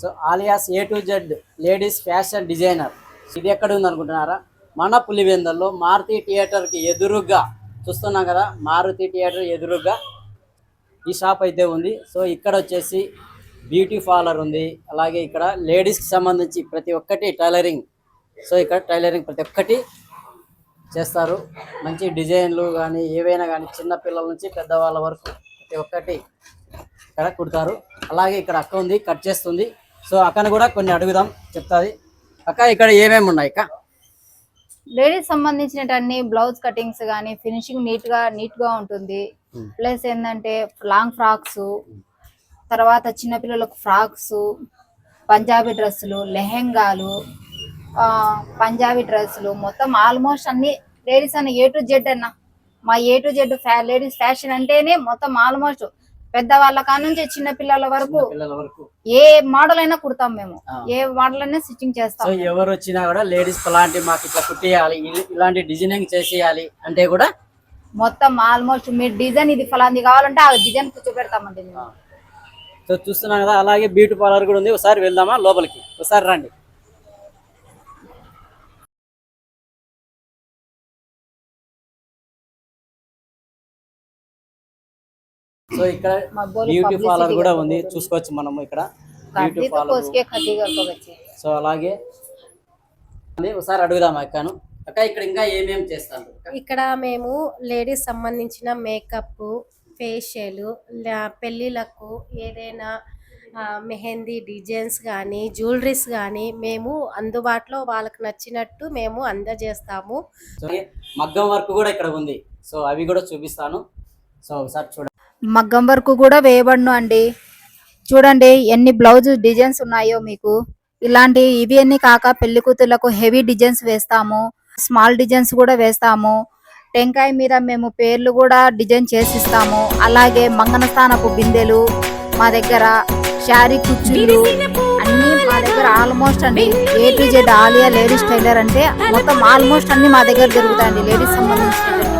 So alias A to Z ladies fashion designer. ఇది ఎక్కడ ఉంది అనుకుంటున్నారా? మన పులివెందుల్లో మారుతి థియేటర్కి ఎదురుగా చూస్తున్నాం కదా, మారుతి థియేటర్ ఎదురుగా ఈ షాప్ అయితే ఉంది. సో ఇక్కడ వచ్చేసి బ్యూటీ పార్లర్ ఉంది, అలాగే ఇక్కడ లేడీస్కి సంబంధించి ప్రతి ఒక్కటి టైలరింగ్. సో ఇక్కడ టైలరింగ్ ప్రతి ఒక్కటి చేస్తారు. మంచి డిజైన్లు కానీ ఏవైనా కానీ చిన్న పిల్లల నుంచి పెద్దవాళ్ళ వరకు ప్రతి ఒక్కటి ఇక్కడ కుడతారు. అలాగే ఇక్కడ అక్క ఉంది, కట్ చేస్తుంది. సో అక్కను కూడా కొన్ని అడుగుదాం, చెప్తాది. అక్క ఇక్కడ ఏమేమి ఉన్నాయి అక్క? లేడీస్ సంబంధించినటువంటి బ్లౌజ్ కటింగ్స్ కానీ ఫినిషింగ్ నీట్ గా ఉంటుంది. ప్లస్ ఏంటంటే లాంగ్ ఫ్రాక్స్, తర్వాత చిన్నపిల్లలకు ఫ్రాక్స్, పంజాబీ డ్రెస్సులు, లెహెంగాలు, పంజాబీ డ్రెస్సులు, మొత్తం ఆల్మోస్ట్ అన్ని లేడీస్ అన్న A to Z అన్న. మా A to Z ladies fashion అంటేనే మొత్తం ఆల్మోస్ట్ పెద్దవాళ్ళ కానుంచి చిన్న పిల్లల వరకు ఏ మోడల్ అయినా కుడతాం మేము. ఏ మోడల్ అయినా స్టిచ్చింగ్ చేస్తాం. సో ఎవరు వచ్చినా కూడా లేడీస్ అలాంటి మాకు ఇట్లా కుట్టేయాలి, ఇలాంటి డిజైనింగ్ చేసేయాలి అంటే కూడా మొత్తం ఆల్మోస్ట్ మీరు డిజైన్ ఇది ఫలాంది కావాలంటే ఆ డిజైన్ కూర్చోబెడతామండి మేము. సో చూస్తున్నాం కదా, అలాగే బ్యూటీ పార్లర్ కూడా ఉంది. ఒకసారి వెళ్దామా లోపలికి? ఒకసారి రండి. సో ఇక్కడ బ్యూటీ పార్లర్ కూడా ఉంది, చూసుకోవచ్చు మనము ఇక్కడ బ్యూటీ పార్లర్. సో అలాగే ఒకసారి అడుగుదాం అక్కను. అక్క ఇక్కడ ఇంకా ఏమేమి చేస్తాను? ఇక్కడ మేము లేడీస్ సంబంధించిన మేకప్, ఫేషియల్, పెళ్ళిళ్ళకు ఏదైనా మెహందీ డిజైన్స్ కానీ జ్యువెలరీస్ కానీ మేము అందుబాటులో వాళ్ళకి నచ్చినట్టు మేము అందజేస్తాము. మగ్గం వర్క్ కూడా ఇక్కడ ఉంది. సో అవి కూడా చూపిస్తాను. సో ఒకసారి చూడండి. మగ్గం వర్క్ కూడా వేయబడును అండి. చూడండి ఎన్ని బ్లౌజ్ డిజైన్స్ ఉన్నాయో మీకు. ఇలాంటి ఇవి అన్ని కాక పెళ్లి కూతుర్లకు హెవీ డిజైన్స్ వేస్తాము, స్మాల్ డిజైన్స్ కూడా వేస్తాము. టెంకాయ మీద మేము పేర్లు కూడా డిజైన్ చేసిస్తాము. అలాగే మంగళస్థానపు బిందెలు మా దగ్గర, శారీ కుచ్చులు అన్ని మా దగ్గర ఆల్మోస్ట్ అండి. A to Z Aliya ladies tailor అంటే మొత్తం ఆల్మోస్ట్ అన్ని మా దగ్గర దొరుకుతాయండి లేడీస్ సంబంధించిన.